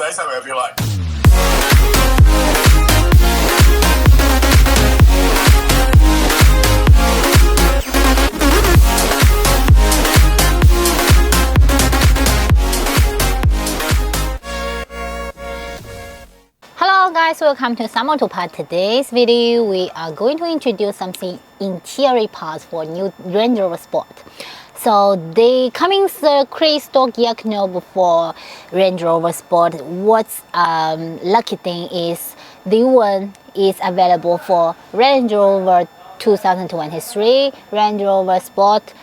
say something, I'd be like... Hello guys, welcome to Summer to Part. Today's video we are going to introduce something interior parts for new Range Rover Sport. So the coming crystal gear knob for Range Rover Sport. What's lucky thing is the one is available for Range Rover 2023, Range Rover Sport,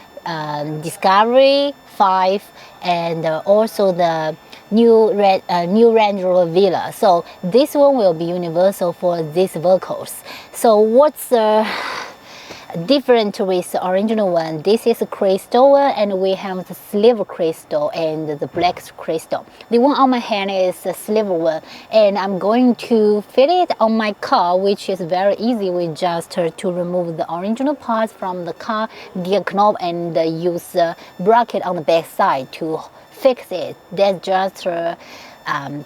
Discovery 5, and also the new Range Rover Villa. So this one will be universal for these vehicles. So what's different with the original one? This is a crystal one, and we have the silver crystal and the black crystal. The one on my hand is the silver one, and I'm going to fit it on my car, which is very easy. We just to remove the original parts from the car gear knob and use the bracket on the back side to fix it. That's just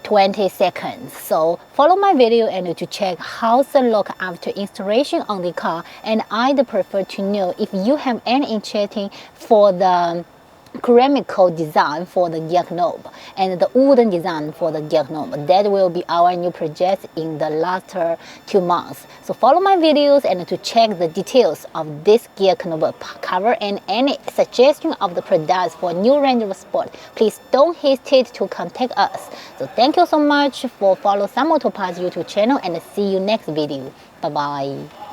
20 seconds. So follow my video and to check how's the look after installation on the car. And I'd prefer to know if you have any interesting for the ceramical design for the gear knob and the wooden design for the gear knob. That will be our new project in the last 2 months. So follow my videos and to check the details of this gear knob cover and any suggestion of the products for new Range Rover Sport. Please don't hesitate to contact us. So thank you so much for follow Some Auto Parts YouTube channel, and see you next video. Bye bye.